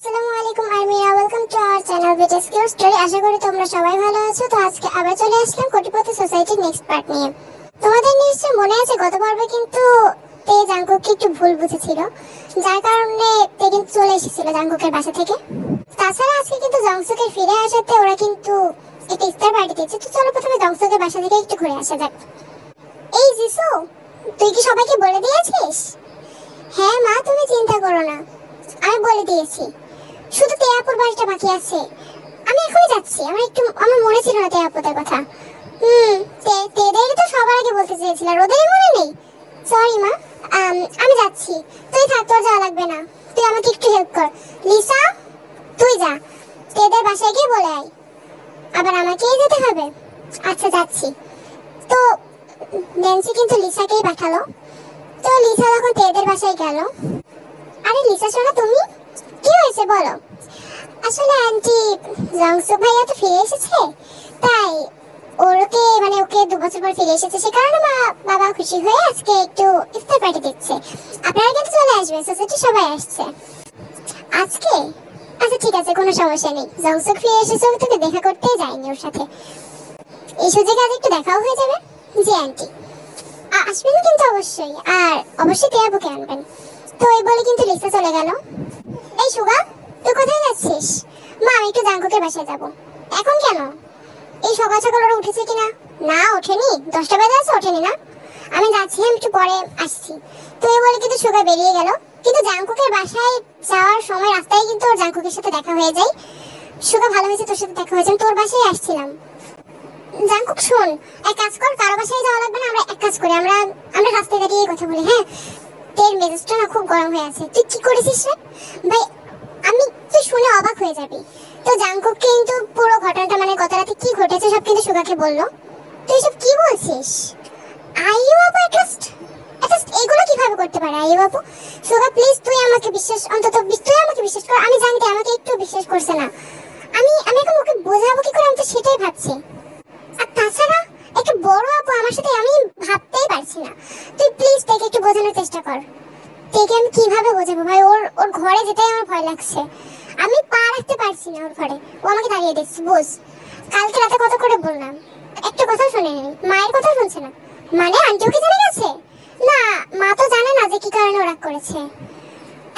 আসসালামু আলাইকুম Armira, welcome to our channel video skill story. আশা করি তোমরা সবাই ভালো আছো। তো আজকে আবার চলে আসলাম কোটিপতি সোসাইটির নেক্সট পার্ট নিয়ে। তোমাদের নিশ্চয়ই মনে আছে গত পর্বে কিন্তু তে জাঙ্কুককে একটু ভুল বুঝেছিল, যার কারণে তে কিন্তু চলে এসেছিল জাঙ্কুকের বাসা থেকে। তাছাড়া আজকে কিন্তু জংসুকের ফিরে আসাতে ওরা কিন্তু একটা ইফতার পার্টি দিয়েছে। তো চলো প্রথমে জংসুকের বাসা থেকে একটু ঘুরে আসা যাক। এই জিসু, তুই কি সবাইকে বলে দিয়েছিস? হ্যাঁ মা, তুমি চিন্তা করো না, আমি বলে দিয়েছি। শুধু তেয়াপুর বাড়িটা বাকি আছে। আমি এখনই যাচ্ছি। আমার মনে ছিল না তেয়াপুদের কথা। তেদের তো সবার আগে বলতে চেয়েছিল, আর ওদেরই মনে নেই। সরি মা, আমি যাচ্ছি। তুই থাক, তোর যাওয়া লাগবে না। তুই আমাকে একটু হেল্প কর। লিসা, তুই যা, তেদের বাসায় গিয়ে বলে আয়। আবার আমাকেই যেতে হবে? আচ্ছা, যাচ্ছি। তো ন্যান্সি কিন্তু লিসাকেই পাঠালো। তো লিসা যখন তেদের বাসায় গেল, আরে লিসা শোনো, তুমি কি হয়েছে বলো। আসলে আন্টি, জংসুক ভাইয়া তো ফিরে এসেছে, তাই ওকে 2 বছর পর ফিরে এসেছে, সে কারণে বাবা খুশি হয়ে আজকে একটু ইফতার পার্টি দিচ্ছে। আপনারা কিন্তু চলে আসবেন, সোসাইটি সবাই আসছে আজকে। আচ্ছা ঠিক আছে, কোনো সমস্যা নেই। জংসুক ফিরে এসেছে, তোকে দেখা করতে যায়নি ওর সাথে, এই সুযোগে আজ একটু দেখাও হয়ে যাবে। জি আন্টি, আসবেন কিন্তু অবশ্যই, আর অবশ্যই টিয়াবুকে আনবেন। তো এই বলে কিন্তু লিসা চলে গেল। এই সুগা, তুই কোথায় যাচ্ছিস? মা, আমি একটু জাঙ্কুকের বাসায় যাব। এখন কেন? এই সকাল সকাল ওরা উঠেছে কিনা? না, ওঠেনি। 10টা বাজে আছে, ওঠেনি না। আমি যাচ্ছি, আমি একটু পরে আসছি। তো এই বলে কিন্তু সুগা বেরিয়ে গেল। কিন্তু জাঙ্কুকের বাসায় যাওয়ার সময় রাস্তায় কিন্তু ওর জাঙ্কুকের সাথে দেখা হয়ে যায়। সুগা, ভালো হয়েছে তোর সাথে দেখা হয়েছে, আমি তোর বাসায় আসছিলাম। জাঙ্কুক শোন, এক কাজ কর, কারো বাসায় যাওয়া লাগবে না। আমরা এক কাজ করি, আমরা রাস্তায় দাঁড়িয়ে কথা বলি। হ্যাঁ, তের মেজাজটা না খুব গরম হয়ে আছে। তুই কি করেছিস রে ভাই? তুই শুনে অবাক হয়ে যাবি। তো জাঙ্কুক কিন্তু পুরো ঘটনাটা, মানে গত রাতে কি ঘটেছে সব কিন্তু সুগাকে বলল। তুই সব কি বলছিস? আইয়ু আপু, অ্যাটলিস্ট এগুলো কিভাবে করতে পারে আইয়ু আপু? সুগা প্লিজ, তুই আমাকে বিশ্বাস কর। আমি জানি আমাকে একটু বিশ্বাস করছে না। আমি এখন ওকে বোঝাবো কি করে, আমি তো সেটাই ভাবছি। আর তাছাড়া একটা বড় আপু আমার সাথে, আমি ভাবতেই পারছি না। তুই প্লিজ তাকে একটু বোঝানোর চেষ্টা কর। তাকে আমি কিভাবে বোঝাবো ভাই? ওর ঘরে যেতেই আমার ভয় লাগছে। আমি পা রাখতে পারছি না ওর ঘরে। ও আমাকে দাঁড়িয়ে দিচ্ছে, বুঝ। কালকে রাতে কত করে বললাম, একটা কথা শুনে নেই, মায়ের কথা শুনছে না। মানে আন্টি ওকে জেনে গেছে? না, মা তো জানে না যে কি কারণে ও রাগ করেছে।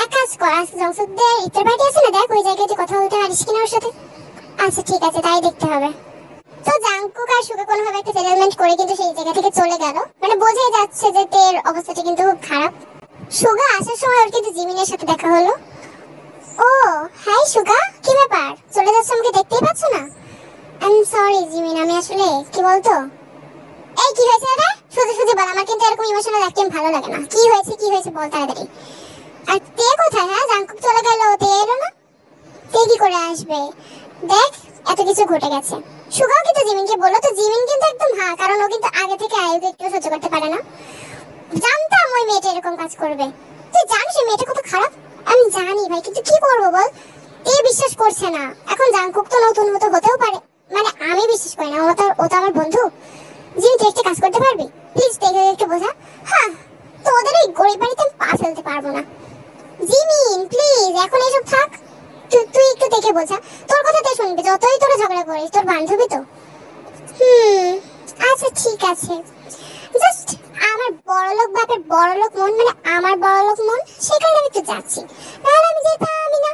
এক কাজ কর, আজ জংসুকদের ইফতার পার্টি আছে না, দেখ ওই জায়গায় তুই কথা বলতে পারিস কিনা ওর সাথে। আচ্ছা ঠিক আছে, তাই দেখতে হবে। তো জাঙ্কুক আর সুগা কোনোভাবে একটা সেটেলমেন্ট করে কিন্তু সেই জায়গা থেকে চলে গেল। মানে বোঝাই যাচ্ছে যে তের অবস্থাটা কিন্তু খুব খারাপ। সুগা আসার সময় ওর কিন্তু জিমিনের সাথে দেখা হলো। ও হাই সুগা, কি ব্যাপার? চলে যাচ্ছে, আমাকে দেখতেই পাচ্ছ না? আই এম সরি জিমিন, আমি আসলে কি বলতো। এই কি হয়েছে রে? শুধু শুধু বল, আমার কিন্তু এরকম ইমোশনাল অ্যাক্টিং ভালো লাগে না। কি হয়েছে বল তাড়াতাড়ি। আর তে কোথায়? হ্যাঁ, জাঙ্কুক চলে গেল, তে এলো না। তে কি করে আসবে? দেখ, এত কিছু ঘটে গেছে। সুগাও কিন্তু জিমিনকে বললো। তো জিমিন কিন্তু একদম হ্যাঁ, কারণ ও কিন্তু আগে থেকে আয়ুকে একটু সহ্য করতে পারে না। জানতাম ওই মেয়েটা এরকম কাজ করবে। তুই জানিস এই মেয়েটা কত খারাপ? আমি জানি ভাই, কিন্তু কি করবো বল? কে বিশ্বাস করছে না। এখন জাঙ্কুক তো নতুন মতো হতেও পারে, মানে আমি বিশ্বাস করি না। ও তো আমার বন্ধু। জিমি, তুই একটা কাজ করতে পারবি প্লিজ? দেখে একটু বোঝা। হ্যাঁ, তো ওদের ওই গরিব বাড়িতে আমি পা ফেলতে পারবো না। জিমিন প্লিজ, এখন এসব থাক। তুই একটু দেখে বোঝা। তোর কথাতে শুনবি, যতই তোরা ঝগড়া করিস, তোর বান্ধবী তো। আচ্ছা ঠিক আছে। জাস্ট আমার বড়লোক বাপের বড়লোক মন, মানে আমার বড়লোক মন, সেই কারণে আমি একটু যাচ্ছি, নাহলে আমি যেতামই না।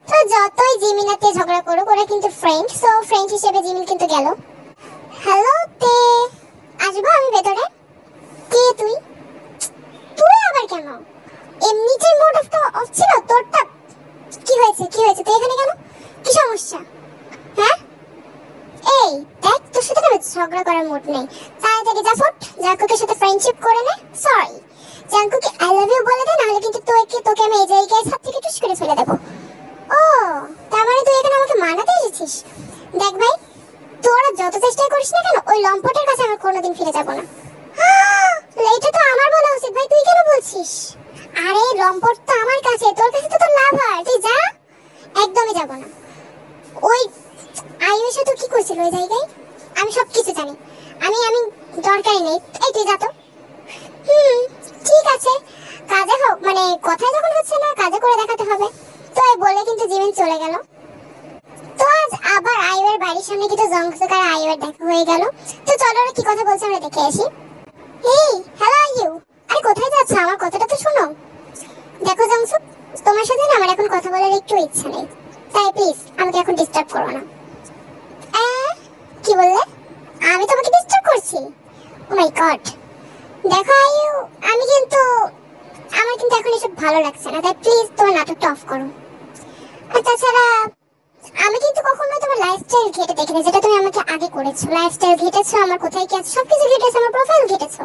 তো যতই জিমিনাতে ঝগড়া করুক, ওরা কিন্তু ফ্রেন্ড। সো ফ্রেন্ড হিসেবে জিমিন কিন্তু গেল। হ্যালো তে, আসবো আমি ভেতরে? কে তুই? তুই আবার কেন? এমনিতেই মোড অফ ছিল তোরটা। কি হয়েছে তুই এখানে কেন? কি সমস্যা? হ্যাঁ, এই দেখ, তোর সাথে না ঝগড়া করার মুড নেই। তাড়াতাড়ি যা ফুট, জাঙ্কুকের সাথে ফ্রেন্ডশিপ করে নে। সরি, জাঙ্কুকে আই লাভ ইউ বলে দে, নাহলে কিন্তু তোকে আমি এই জায়গায় ছাদ থেকে টুস করে ফেলে দেবো। ও, তার মানে তুই এখানে আমাকে মানাতে এসেছিস? দেখ ভাই, তোরা যত চেষ্টা করিস না কেন, ওই লম্পটের কাছে আমি কোনোদিন ফিরে যাবো না। এটা তো আমার বলা উচিত ভাই, তুই কেন বলছিস? আরে লম্পট তো আমার কাছে, তোর কাছে তো তোর লাভ হয়, তুই যা। একদমই যাবো না। ওই আয়ুর সাথে কি করছিল ওই জায়গায়, আমি সব কিছু জানি। আমি দরকারই নেই। এই তুই যা তো। ঠিক আছে, কাজে হোক, মানে কথায় যখন হচ্ছে না, কাজে করে দেখাতে হবে। তো এই বলে কিন্তু জিমিন চলে গেল। তো আজ আবার আইওর বাড়ির সামনে কিন্তু জংসুক আর আইওর দেখা হয়ে গেল। তো চলো ওরা কি কথা বলছে আমরা দেখে আসি। হেই, হ্যালো আইউ, আরে কোথায় যাচ্ছ? আমার কথাটা তো শোনো। দেখো জংসুক, তোমার সাথে না আমার এখন কথা বলার একটু ইচ্ছা নেই, তাই প্লিজ আমাকে এখন ডিস্টার্ব করো না। কি বললে? আমি তোমাকে ডিস্টার্ব করছি? ও মাই গড। দেখো আইউ, আমার কিন্তু এখন এসব ভালো লাগছে না, তাই প্লিজ তোমার নাটকটা অফ করো। আর তাছাড়া আমি কিন্তু কখনো তোমার লাইফস্টাইল ঘেটে দেখিনি, যেটা তুমি আমাকে আগে করেছো। লাইফস্টাইল ঘেটেছো, আমার কোথায় কি আছে সবকিছু ঘেটেছো, আমার প্রোফাইল ঘেটেছো।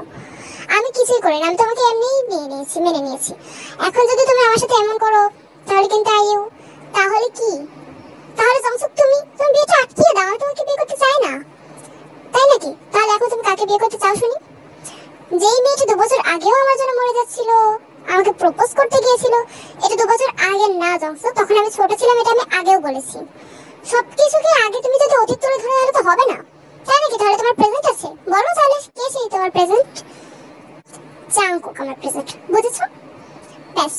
আমি কিছুই করিনি, আমি তোমাকে এমনিই মেনে নিয়েছি। এখন যদি তুমি আমার সাথে এমন করো তাহলে কিন্তু আইউ, তাহলে কি? তাহলে জংসুক তুমি বিয়েটা আটকিয়ে দাও, আমি তোমাকে বিয়ে করতে চাই না, তাই নাকি? তাহলে এখন তুমি কাকে বিয়ে করতে চাও শুনি? যেই মেয়েটা 2 বছর আগেও আমার জন্য মরে যাচ্ছিল, আমাকে প্রপোজ করতে গিয়েছিল, এটা 2 বছর আগে না জংসুক, তখন আমি ছোট ছিলাম, এটা আমি আগেও বলেছি। সবকিছুকে আগে তুমি যদি অতীত তুলে ধরে তাহলে তো হবে না, তাই নাকি? তাহলে তোমার প্রেজেন্ট আছে, বলো তাহলে কে সেই তোমার প্রেজেন্ট? জাংকুক আমার প্রেজেন্ট, বুঝেছো? ব্যাস,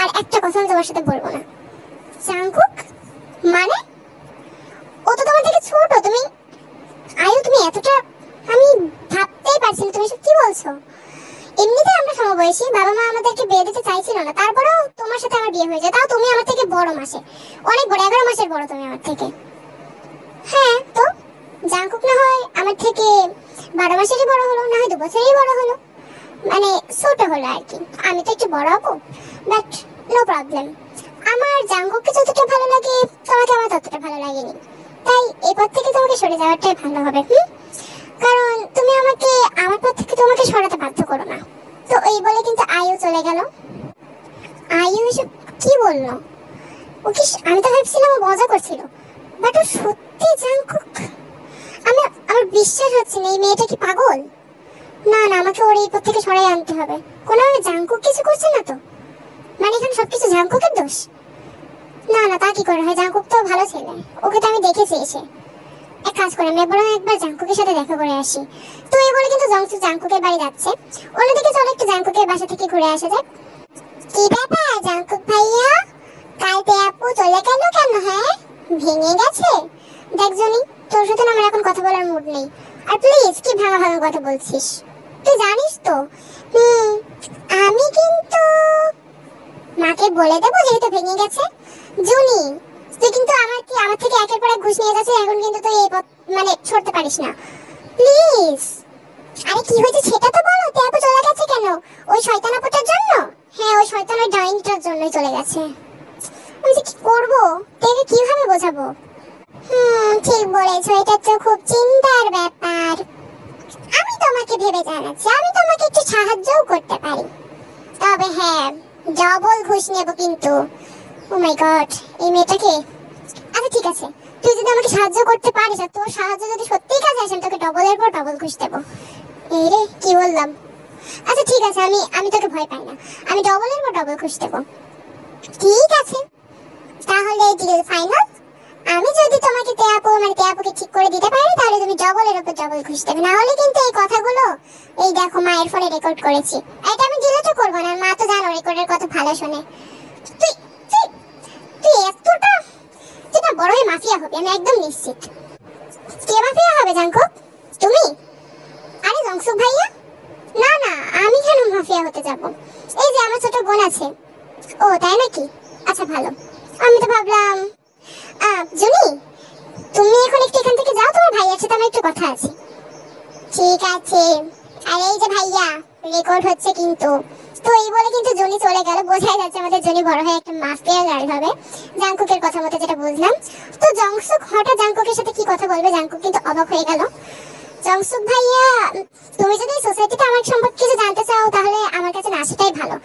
আর একটা কথা আমি তোমার সাথে বলবো না। জাংকুক মানে? ও তো তোমার থেকে ছোট। তুমি আয়ু, তুমি এতটা আমি ভাবতেই পারছি না তুমি সব কি বলছো। এমনিতে আমরা সমবয়সী, বাবা মা আমাদেরকে বিয়ে দিতে চাইছিল না, তারপরেও তোমার সাথে আমার বিয়ে হয়ে যায়, তাও তুমি আমার থেকে বড় মাসে, অনেক বড়, 11 মাসের বড় তুমি আমার থেকে। হ্যাঁ তো জাংকুক না হয় আমার থেকে 12 মাসেরই বড় হলো, না হয় 2 বছরেরই বড় হলো, মানে ছোট হলো আর কি। আমি তো একটু বড় হবো, বাট নো প্রবলেম। আমার জাংকুককে যতটা ভালো লাগে তোমাকে আমার ততটা ভালো লাগেনি, তাই এই পথ থেকে তোমাকে সরে যাওয়াটাই ভালো হবে। কারণ তুমি আমাকে আমার পথ থেকে তোমাকে সরাতে বাধ্য করো না। তো এই বলে কিন্তু আয়ু চলে গেল। আয়ু এসব কি বললো? আমি তো ভাবছিলাম ও মজা করছিল, বাট ও সত্যি জাংকুক। আমার বিশ্বাস হচ্ছে না, এই মেয়েটা কি পাগল? না না, আমাকে ওর এই পথ থেকে সরাই আনতে হবে। কোনোভাবে জাংকুক কিছু করছে না তো? মানে এখানে সবকিছু জাংকুকের দোষ? না না, তা কি করে হয়? জাংকুক তো ভালো ছেলে, ওকে তো আমি দেখেছি এসে। এক কাজ করে আমি বরং একবার জাংকুকের সাথে দেখা করে আসি। তো এই বলে কিন্তু জংসুক জাংকুকের বাড়ি যাচ্ছে। অন্যদিকে চলো একটু জাংকুকের বাসা থেকে ঘুরে আসা যাক। কি ব্যাপার জাংকুক ভাইয়া, কালকে আপু চলে গেল কেন? হ্যাঁ, ভেঙে গেছে? দেখ জনি, তোর সাথে আমার এখন কথা বলার মুড নেই। আর প্লিজ কি ভাঙা ভাঙা কথা বলছিস? তুই জানিস তো আমি কিন্তু মাকে বলে দেবো যেহেতু ভেঙে গেছে। জুনি, তুই কিন্তু আমার থেকে একের পর এক ঘুষ নিয়ে যাচ্ছে, এখন কিন্তু তুই এই পথ মানে ছড়তে পারিস না, প্লিজ। আরে কি হয়েছে সেটা তো বলো, তে আপু চলে গেছে কেন? ওই শয়তান আপুটার জন্য? হ্যাঁ, ওই শয়তানের ডাইনিটার জন্যই চলে গেছে। আমি যে কি করবো, তোকে কিভাবে বোঝাবো? ঠিক বলেছো, এটা তো খুব চিন্তার ব্যাপার। আমি তোমাকে ভেবে জানাচ্ছি, আমি তোমাকে একটু সাহায্যও করতে পারি, তবে হ্যাঁ ডবল ঘুষ নেব কিন্তু। ও মাই গড, এই মেয়েটাকে। আচ্ছা ঠিক আছে, তুই যদি আমাকে সাহায্য করতে পারিস আর তোর সাহায্য যদি সত্যিই কাজে আসে, আমি তোকে ডবলের পর ডবল ঘুষ দেবো। এই রে কি বললাম? আচ্ছা ঠিক আছে, আমি তোকে ভয় পাই না, আমি ডবলের পর ডবল ঘুষ দেবো। ঠিক আছে, তাহলে ডিল ফাইনাল। আমি যদি তোমাকে তেয়াপুকে ঠিক করে দিতে পারি তাহলে তুমি ডবলের উপর ডবল ঘুষ দেবে, না হলে কিন্তু এই কথাগুলো এই দেখো মায়ের ফোনে রেকর্ড করেছি, এটা আমি ডিলিটও করবো না, মা তো জানো রেকর্ডের কথা ভালো শোনে। তুই তুই তুই এতটা যেটা বড় হয়ে মাফিয়া হবে আমি একদম নিশ্চিত। কে মাফিয়া হবে জাংকুক? তুমি? আরে জংসুক ভাইয়া? না না, আমি কেন মাফিয়া হতে যাব? এই যে আমার ছোট বোন আছে। ও তাই নাকি? আচ্ছা ভালো, আমি তো ভাবলাম। জুনি, তুমি এখন একটু এখান থেকে যাও, তোমার ভাইয়ার সাথে আমার একটু কথা আছে। ঠিক আছে। আর এই যে ভাইয়া, রেকর্ড হচ্ছে কিন্তু। তো এই বলে কিন্তু জুনি চলে গেল, বোঝাই যাচ্ছে আমাদের জুনি বড় হয়ে একটা মাফিয়া গার্ল হবে, জাংকুকের কথা মতো যেটা বুঝলাম। তো জংসুক হঠাৎ জাংকুকের সাথে কি কথা বলবে, জাংকুক কিন্তু অবাক হয়ে গেল। জংসুক ভাইয়া, তুমি যদি সোসাইটিতে আমার সম্পর্কে কিছু জানতে চাও তাহলে আমার কাছে না আসাটাই ভালো,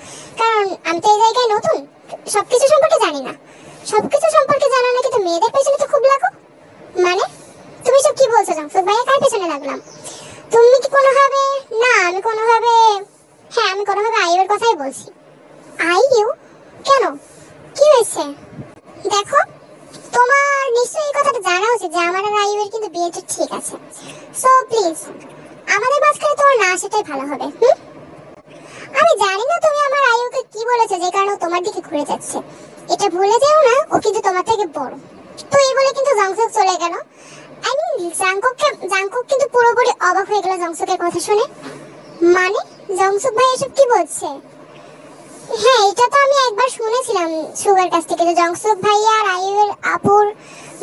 কারণ আমি তো এই জায়গায় নতুন, সবকিছু সম্পর্কে জানি না। সবকিছু সম্পর্কে জানা নাকি তো মেয়েদের পেছনে তো খুব লাগো। মানে তুমি সব কি বলছো জংসুক ভাইয়া? কার পেছনে লাগলাম? তুমি কি কোনোভাবে? না আমি কোনোভাবে, হ্যাঁ আমি কোনোভাবে আইউর কথাই বলছি। আইউ? কেন, কি হয়েছে? দেখো, তোমার নিশ্চয়ই এই কথাটা জানা উচিত যে আমার আর আইউর কিন্তু বিয়েটা ঠিক আছে। সো প্লিজ আমাদের মাঝখানে তোমার না আসাটাই ভালো হবে। আমি জানি না তুমি আমার আইউকে কি বলেছো যে কারণে তোমার দিকে ঘুরে যাচ্ছে, এটা ভুলে যেও না, ও কিন্তু তোমার থেকে বড়। তো এই বলে কিন্তু জংসুক চলে গেল। আই মিন জাংকুক কিন্তু পুরোপুরি অবাক হয়ে গেল জংসুকের কথা শুনে। মানে জংসুক ভাই এসব কি বলছে? হ্যাঁ, এটা তো আমি একবার শুনেছিলাম সুগার কাছ থেকে, যে জংসুক ভাই আর আইয়ুর আপুর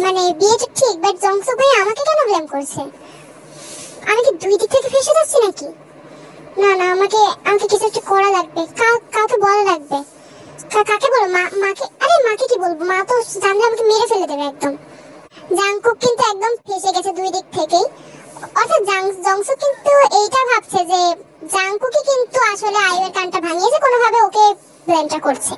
মানে বিয়েটা ঠিক, বাট জংসুক ভাই আমাকে কেন ব্লেম করছে? আমি কি দুই দিক থেকে ফেসে যাচ্ছি নাকি? না না, আমাকে আমাকে কিছু একটা করা লাগবে, কাউকে বলা লাগবে। কাকে বলবো? মাকে? আরে মাকে কি বলবো, মা তো জানলে আমাকে মেরে ফেলে দেবে একদম। জাংকুক কিন্তু একদম ফেসে গেছে দুই দিক থেকেই। অর্থাৎ জংসুক কিন্তু এইটা ভাবছে যে জাংকুকই কিন্তু আসলে আইয়ুর কানটা ভাঙিয়েছে, কোনোভাবে ওকে ব্লেমটা করছে।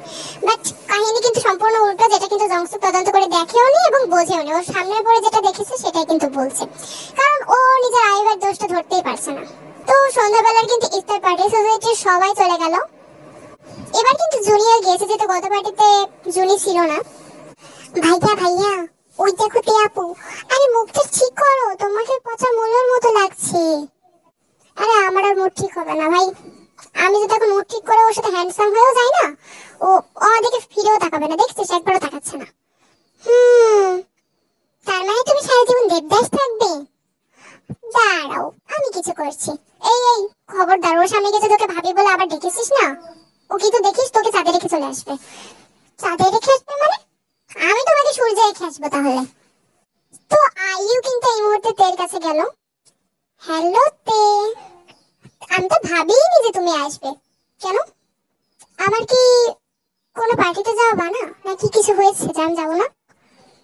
বাট কাহিনী কিন্তু সম্পূর্ণ উল্টো, যেটা কিন্তু জংসুক তদন্ত করে দেখেও নি এবং বোঝেও নি। ওর সামনে পড়ে যেটা দেখেছে সেটাই কিন্তু বলছে, কারণ ও নিজের আইয়ুর দোষটা ধরতেই পারছে না। তো সন্ধ্যাবেলার কিন্তু ইফতার পার্টি, সোসাইটির সবাই চলে গেল। এবার কিন্তু জুনিয়র গিয়েছে, যেহেতু গত পার্টিতে জুনি ছিল না। ভাইয়া ওই দেখো তে আপু। আরে মুখটা ঠিক করো, তোমাকে পচা মূলের মতো লাগছে। আরে আমার আর মুড ঠিক হবে না ভাই। আমি যদি এখন মুড ঠিক করে ওর সাথে হ্যান্ডসাম হয়েও যাই না, ও আমাদেরকে ফিরেও তাকাবে না। দেখছিস, একবারও তাকাচ্ছে না। তার মানে তুমি সারা জীবন দেবদাস থাকবে? দাঁড়াও, আমি কিছু করছি। এই খবরদার, ওর সামনে গেছে তোকে ভাবি বলে আবার ডেকেছিস না। ও কিন্তু দেখিস তোকে চাঁদে রেখে চলে আসবে। চাঁদে রেখে আসবে মানে? আমি তোমাকে সূর্যে রেখে আসবো তাহলে। তো আইয়ু কিন্তু এই মুহূর্তে তের কাছে গেল। হ্যালো তে, আমি তো ভাবিনি যে তুমি আসবে। কেন? আমার কি কোনো পার্টিতে যাওয়া না, নাকি কিছু হয়েছে যে আমি যাবো না?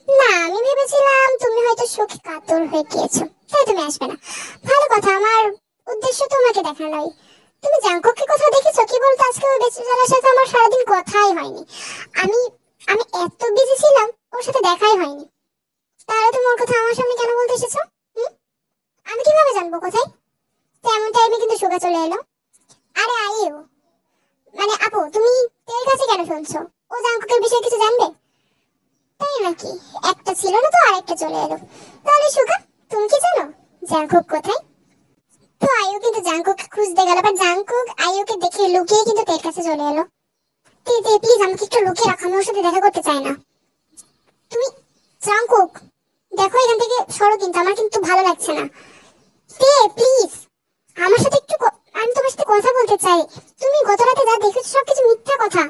না, আমি ভেবেছিলাম তুমি হয়তো শোকে কাতর হয়ে গিয়েছো, তাই তুমি আসবে না। ভালো কথা, আমার উদ্দেশ্য তোমাকে দেখা নয়। তুমি জাংকুককে কোথাও দেখেছো? কি বলতো, আজকে ওই বেচারার সাথে আমার সারাদিন কথাই হয়নি। আমি আমি এত বিজি ছিলাম, ওর সাথে দেখাই হয়নি। তাহলে তুমি ওর কথা আমার সামনে কেন বলতে এসেছো? আমি কিভাবে জানবো কোথায়? তেমন টাইমে কিন্তু সুগা চলে এলো। আরে আইয়ু, মানে আপু, তুমি তের কাছে কেন শুনছো? ও জাংকুকের বিষয়ে কিছু জানবে? তাই নাকি? একটা ছিল না তো আরেকটা চলে এলো। তাহলে সুগা, তুমি কি জানো জাংকুক কোথায়? তো আইয়ু কিন্তু জাংকুককে খুঁজতে গেল, বাট জাংকুক আইয়ুকে দেখে লুকিয়ে কিন্তু তের কাছে চলে এলো। তে প্লিজ আমাকে একটু লুকিয়ে রাখো, আমি ওর সাথে দেখা করতে চাই না। তুমি জাংকুক, দেখো এখান থেকে সরো, কিন্তু আমার কিন্তু ভালো লাগছে না। তে প্লিজ আমার সাথে একটু আমি তোমার সাথে কথা বলতে চাই। তুমি গত রাতে যা দেখেছো সবকিছু মিথ্যা কথা।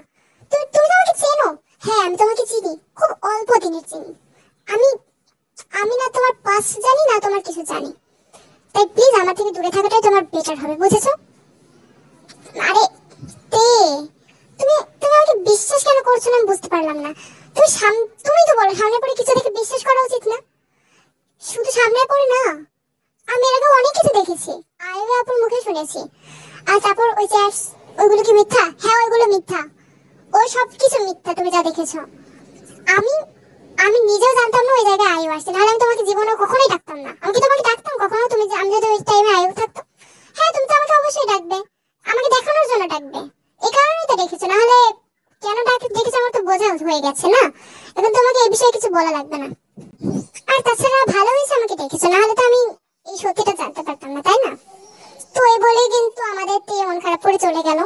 তুমি তো আমাকে চেনো। হ্যাঁ, আমি তোমাকে চিনি, খুব অল্প দিনের চিনি। আমি আমি না তোমার পাস জানি না তোমার কিছু জানি। তাই প্লিজ আমার থেকে দূরে থাকাটাই তোমার বেটার হবে, বুঝেছো? আরে তে, তুমি তুমি আমাকে বিশ্বাস কেন করছো না আমি বুঝতে পারলাম না। তুমি তো বলো সামনে পড়ে কিছু দেখে বিশ্বাস করা উচিত না। শুধু সামনে পড়ে না, আমি এর আগে অনেক কিছু দেখেছি, আইয়ু আপুর মুখে শুনেছি। আর তারপর ওই চ্যাটস, ওইগুলো কি মিথ্যা? হ্যাঁ, ওইগুলো মিথ্যা। ওই সব কিছু মিথ্যা তুমি যা দেখেছো। আমি আমি নিজেও জানতাম না ওই জায়গায় আইয়ু আসছে, নাহলে আমি তোমাকে জীবনে কখনোই ডাকতাম না। আমি কি তোমাকে ডাকতাম কখনো? তুমি আমি যদি ওই টাইমে আইয়ু থাকতো, হ্যাঁ তুমি তো আমাকে অবশ্যই ডাকবে, আমাকে দেখানোর জন্য ডাকবে। এই কারণেই তো দেখেছো, নাহলে কেন দেখেছো আমার তো বোঝা হয়ে গেছে না। এখন তোমাকে এই বিষয়ে কিছু বলা লাগবে না। আর তাছাড়া ভালো হয়েছে আমাকে দেখেছো, নাহলে তো আমি এই সত্যিটা জানতে পারতাম না, তাই না? তো এই বলেই কিন্তু আমাদের তে মন খারাপ করে চলে গেল।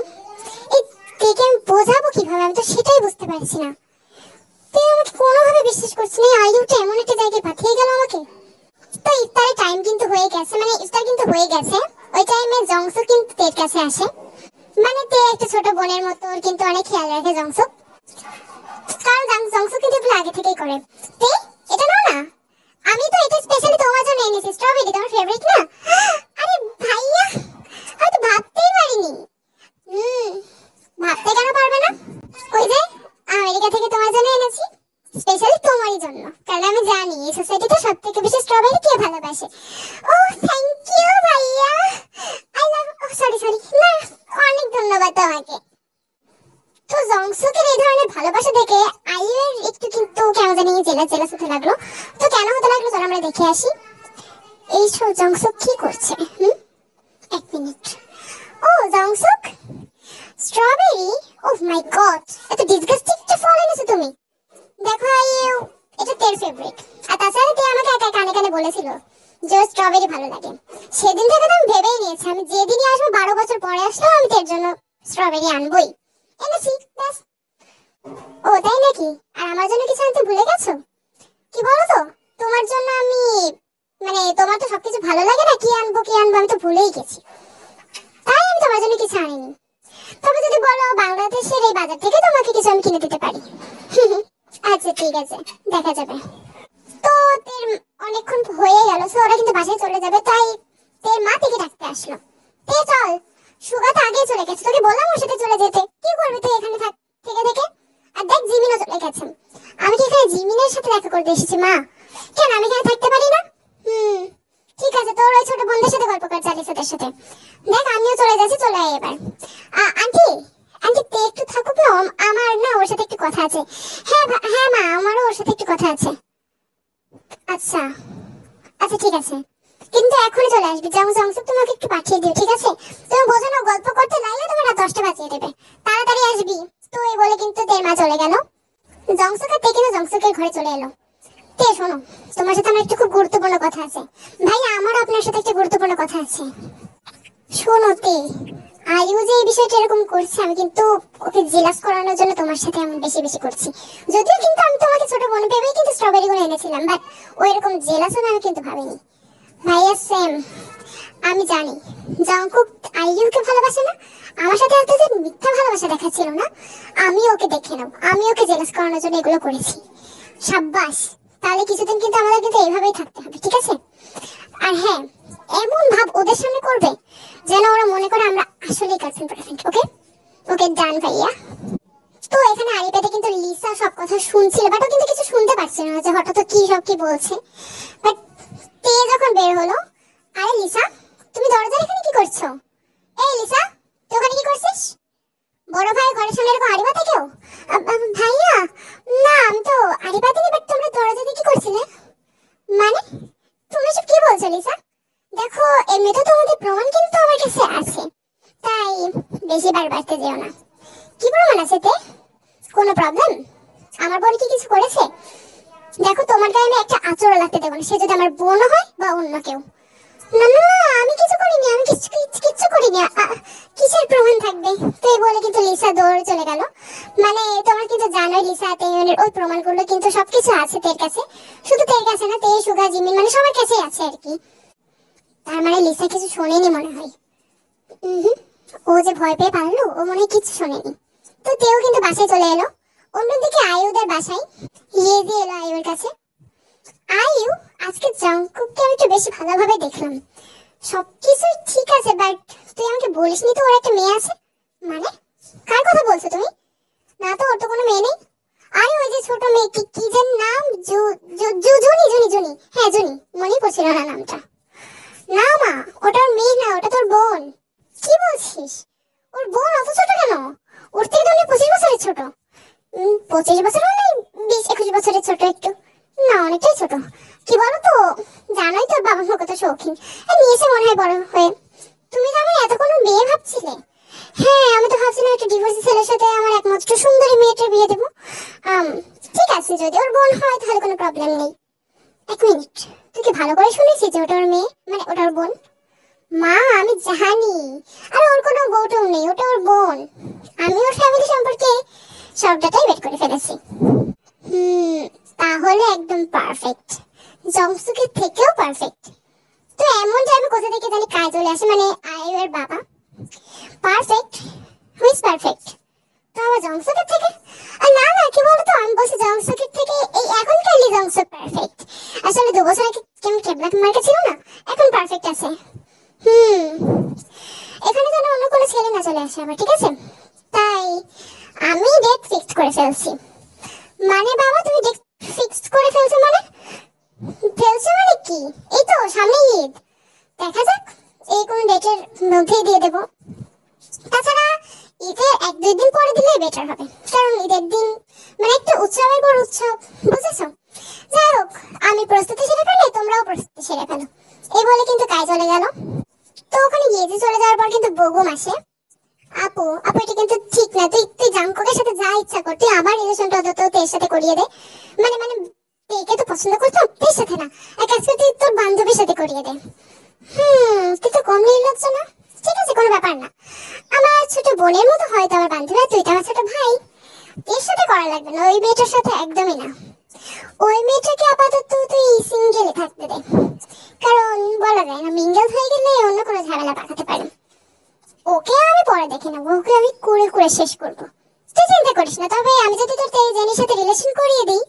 এই তেকে আমি বোঝাবো কিভাবে, আমি তো সেটাই বুঝতে পারছি না। তে আমাকে কোনোভাবে বিশ্বাস করছে না, আইয়ুটা এমন একটা জায়গায় পাঠিয়ে গেল আমাকে। তো ইফতারের টাইম কিন্তু হয়ে গেছে, মানে ইফতার কিন্তু হয়ে গেছে। ওই টাইমে জংসু কিন্তু তের কাছে আসে। মানে তে একটা ছোট বোনের মতো, ওর কিন্তু অনেক খেয়াল রাখে জংসু, কারণ জংসু কিন্তু এগুলো আগে থেকেই করে। তে এটা নাও না, আমি তো এটা স্পেশালি তোমার জন্য এনেছি, স্ট্রবেরি তোমার ফেভারিট না? আরে ভাইয়া, আমি তো ভাবতেই পারিনি। ভাবতে কেন পারবে না? ওই যে আমেরিকা থেকে তোমার জন্য এনেছি, স্পেশালি তোমারই জন্য, কারণ আমি জানি এই সোসাইটিতে সবথেকে বেশি স্ট্রবেরি কে ভালোবাসে। ও থ্যাংক ইউ ভাইয়া, আই লাভ, সরি না, অনেক ধন্যবাদ তোমাকে। তো জংসুকের এই ধরনের ভালোবাসা দেখে আইয়ুর একটু কিন্তু কেন জানি জেলাস হতে লাগলো। তো কেন হতে লাগলো চলো আমরা দেখে আসি। এই সব জংসুক কি করছে? এক মিনিট। ও জংসুক, স্ট্রবেরি, ওহ মাই গড, এত ডিসগাস্টিং একটা ফল এনেছো তুমি। দেখো আইয়ু, এটা তের ফেভারিট। আর তাছাড়া তে আমাকে একা কানে কানে বলেছিল যে স্ট্রবেরি ভালো লাগে। সেদিন থেকে তো আমি ভেবেই নিয়েছি, আমি যেদিনই আসবো 12 বছর পরে আসলেও আমি তের জন্য স্ট্রবেরি আনবই। এনেছি ব্যাস। ও তাই নাকি? নাকি? আর আমার জন্য কিছু আনতে ভুলে গেছো? কি বলো তো, তোমার জন্য আমি মানে তোমার তো সবকিছু ভালো লাগে না, কি আনবো আমি তো ভুলেই গেছি। তাই আমি তোমার জন্য কিছু আনিনি। তবে যদি বলো বাংলাদেশের এই বাজার থেকে তোমাকে কিছু আমি কিনে দিতে পারি। আচ্ছা ঠিক আছে, দেখা যাবে। তো তের অনেকক্ষণ হয়ে গেল, সো ওরা কিন্তু বাসায় চলে যাবে, তাই তের মা থেকে ডাকতে আসলো। তে চল, সুগা তো আগে চলে গেছে, তোকে বললাম ওর সাথে চলে যেতে। কি করবি তুই এখানে থেকে থেকে? আর দেখ জিমিনও চলে গেছে। আমি কি এখানে জিমিনের সাথে দেখা করতে এসেছি মা? কেন আমি এখানে থাকতে পারি না? ঠিক আছে, তোর ওই ছোট বোনদের সাথে গল্প কর, চালিসাদের সাথে। দেখ আমিও চলে যাচ্ছি, চলে আয় এবার। আন্টি আন্টি তে একটু থাকুক না, আমার না ওর সাথে একটু কথা আছে। হ্যাঁ হ্যাঁ মা, আমারও ওর সাথে একটু কথা আছে। আচ্ছা আচ্ছা ঠিক আছে, কিন্তু এখনই চলে আসবি। জংসুক তোমাকে একটু পাঠিয়ে দিও, ঠিক আছে? তুমি বোঝো না, গল্প করতে লাগলে তোমার রাত 10টা বাজিয়ে দেবে। তাড়াতাড়ি আসবি। তো এই বলে কিন্তু তের মা চলে গেল। জংসুকের তে কিন্তু জংসুকের ঘরে চলে এলো। তে শোনো, তোমার সাথে আমার একটু খুব গুরুত্বপূর্ণ কথা আছে। ভাইয়া আমারও আপনার সাথে একটা গুরুত্বপূর্ণ কথা আছে। শোনো তে, আয়ু যে এই বিষয়টা এরকম করছে, আমি কিন্তু ওকে জেলাস করানোর জন্য তোমার সাথে এমন বেশি বেশি করছি। যদিও কিন্তু আমি তোমাকে ছোট বোন ভেবেই কিন্তু স্ট্রবেরি গুলো এনেছিলাম, বাট ও এরকম জেলাস হবে আমি কিন্তু ভাবিনি। ভাইয়া সেম, আমি জানি জংকুক আইইউকে ভালোবাসে না। আমার সাথে এত যে মিথ্যা ভালোবাসা দেখাচ্ছিল না, আমি ওকে দেখে নাও, আমি ওকে জেলাস করানোর জন্য এগুলো করেছি। সাব্বাস, তাহলে কিছুদিন কিন্তু আমাদের কিন্তু এইভাবেই থাকতে হবে, ঠিক আছে? আর হ্যাঁ, এমন ভাব ওদের সামনে করবে যেন ওরা মনে করে আমরা আসলেই কাজিন পারফেক্ট। ওকে ওকে ডান ভাইয়া। তো এখানে আরিপাতে কিন্তু লিসা সব কথা শুনছিল, বাট ও কিন্তু কিছু শুনতে পারছিল না যে হঠাৎ কি সব কি বলছে। বাট তে যখন বের হলো, আরে লিসা তুমি দরজার এখানে কি করছো? এই লিসা, তুই ওখানে কি করছিস? বড় ভাই ঘরের সামনে এরকম আড়ি পাতে কেউ? ভাইয়া না, আমি তো আড়ি পাতিনি, বাট তোমরা দরজা দিয়ে কি করছিলে? মানে তুমি সব কি বলছো লিসা? দেখো এমনি তো তোমাদের প্রমাণ কিন্তু আমার কাছে আছে, তাই বেশি বার বাড়তে যেও না। কি প্রমাণ আছে তে? কোনো প্রবলেম? আমার বোন কি কিছু করেছে? দেখো তোমার গায়ে আমি একটা আঁচড়ও লাগতে দেবো না, সে যদি আমার বোন হয় বা অন্য কেউ। না না না, আমি কিছু করিনি, আমি কিচ্ছু করিনি। কিসের প্রমাণ থাকবে? তো এই বলে কিন্তু লিসা দৌড়ে চলে গেল। মানে তোমার কিন্তু জানোই লিসা তেইনের ওই প্রমাণগুলো কিন্তু সবকিছু আছে তের কাছে। শুধু তের কাছে না, তে সুগা জিমিন মানে সবার কাছেই আছে আর কি। তার মানে লিসা কিছু শোনেনি মনে হয়। ও যে ভয় পেয়ে পারলো, ও মনে হয় কিছু শোনেনি। তো তেও কিন্তু বাসায় চলে এলো। অন্যদিকে আয়ুদের বাসায় ইয়ে এলো আয়ুর কাছে। আয়ু, আজকে জংকুককে আমি একটু বেশি ভালোভাবে দেখলাম। সবকিছু ঠিক আছে, বাট তুই আমাকে বলিসনি তো ওর একটা মেয়ে আছে। মানে কার কথা বলছো তুমি? না তো, ওর তো কোনো মেয়ে নেই। আরে ওই যে ছোট মেয়ে, কি যেন নাম, জুনি জুনি জুনি, হ্যাঁ জুনি, মনেই পড়ছিল না নামটা। না মা, ওটা ওর মেয়ে না, ওটা তোর বোন। কি বলছিস? ওর বোন অত ছোট কেন? ওর থেকে তো অনেক 25 বছরের ছোট। 25 বছর মানে 20-21 বছরের ছোট একটু, না অনেকটাই ছোট। কি বলো তো, জানোই তোর বাবা মা কত শৌখিন, নিয়েছে মনে হয় বড় হয়ে। তুমি তো আমার এত কোনো মেয়ে ভাবছিলে? হ্যাঁ, আমি তো ভাবছিলাম একটা ডিভোর্সি ছেলের সাথে আমার একমাত্র সুন্দরী মেয়েটার বিয়ে দেবো। ঠিক আছে, যদি ওর বোন হয় তাহলে কোনো প্রবলেম নেই। এক মিনিট, তুই কি ভালো করে শুনেছিস যে ওটা ওর মেয়ে, মানে ওটা ওর বোন? মা আমি জানি, আর ওর কোনো বউটাও নেই, ওটা ওর বোন। আমি ওর ফ্যামিলি সম্পর্কে সবটাই বের করে ফেলেছি। তাহলে একদম পারফেক্ট, জংসুকের থেকেও পারফেক্ট। তো এমন টাইমে কোথা থেকে জানি কাজ চলে আসে, মানে আয়ুর বাবা। পারফেক্ট? Who's perfect? তো আবার জংসুকের থেকে? না না, কি বলতো, আমি বলছি জংসুকের থেকে এই এখনকার লি জংসুক পারফেক্ট। আসলে 2 বছর আগে কেমন কেবলাক মার্কা ছিল না, এখন পারফেক্ট আছে। এখানে যেন অন্য কোনো ছেলে না চলে আসে আবার, ঠিক আছে? তাই আমি ডেট ফিক্সড করে ফেলছি। মানে বাবা, তুমি ডেট ফিক্সড করে ফেলছো মানে? ফেলছো মানে কি, এই তো সামনে ঈদ, দেখা যাক এই কোন ডেটের মধ্যেই দিয়ে দেবো। তাছাড়া ঈদের 1-2 দিন পরে দিলে বেটার হবে, কারণ ঈদের দিন মানে একটা উৎসবের পর উৎসব, বুঝেছো? যাই হোক, আমি প্রস্তুতি সেরে ফেলে তোমরাও প্রস্তুতি সেরে ফেলো। এই বলে কিন্তু কাজ চলে গেল। তো ওখানে গিয়ে চলে যাওয়ার পর কিন্তু বগুম আসে। আপু আপু, এটা কিন্তু ঠিক না, তুই জাঙ্কুকের সাথে যা ইচ্ছা কর, তুই আমার রিলেশনটা তোর সাথে করিয়ে দে। মানে মানে তেকে তো পছন্দ করতাম, তোর সাথে না, এক আজকে তুই তোর বান্ধবীর সাথে করিয়ে দে। তুই তো কম নির্লজ্জ না। ঠিক আছে, কোনো ব্যাপার না, আমার ছোট বোনের মতো হয়তো আমার বান্ধবী, আর তুই তো আমার ছোট ভাই। এর সাথে করা লাগবে না, ওই মেয়েটার সাথে একদমই না। ওই মেয়েটাকে আপাতত তুই সিঙ্গেলে থাকতে দে, কারণ বলা যায় না মিঙ্গেল হয়ে গেলে অন্য কোনো ঝামেলা পাকাতে পারে। ওকে আমি পরে দেখে নেবো, ওকে আমি কুড়ে কুড়ে শেষ করবো, তুই চিন্তা করিস না। তবে আমি যদি তোর তেজেনির সাথে রিলেশন করিয়ে দিই,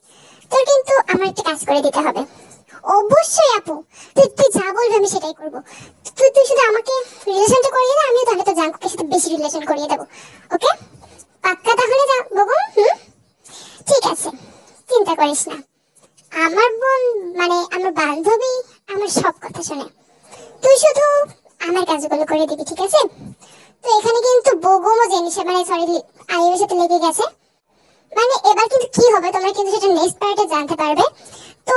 তোর কিন্তু আমার একটা কাজ করে দিতে হবে। অবশ্যই আপু, তুই তুই যা বলবি আমি সেটাই করবো। তুই তুই শুধু আমাকে রিলেশনটা করিয়ে দে, আমিও তাহলে তো জাঙ্কুকের সাথে বেশি রিলেশন করিয়ে দেবো। ওকে পাক্কা তাহলে যা বগম। ঠিক আছে, চিন্তা করিস না। আমার বোন মানে আমার বান্ধবী আমার সব কথা শোনে, তুই শুধু আমার কাজগুলো করে দিবি, ঠিক আছে? তো এখানে কিন্তু বগমও জেনিসে মানে সরি আইয়ের সাথে লেগে গেছে। মানে এবার কিন্তু কি হবে তোমরা কিন্তু সেটা নেক্সট পার্টে জানতে পারবে। তো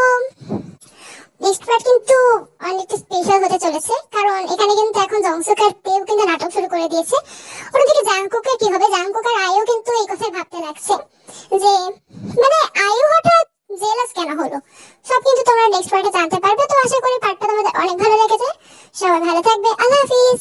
নেক্সট পার্ট কিন্তু অনেকটা স্পেশাল হতে চলেছে, কারণ এখানে কিন্তু এখন জংসুক আর তেও কিন্তু নাটক শুরু করে দিয়েছে। অন্যদিকে জাংকুকের কি হবে, জাংকুক আর আইও কিন্তু এই কথাই ভাবতে লাগছে যে মানে আইও হঠাৎ জেলাস কেন হলো। সব কিন্তু তোমরা নেক্সট পার্টে জানতে পারবে। তো আশা করি পার্টটা তোমাদের অনেক ভালো লেগেছে। সবাই ভালো থাকবে, আল্লাহ হাফিজ।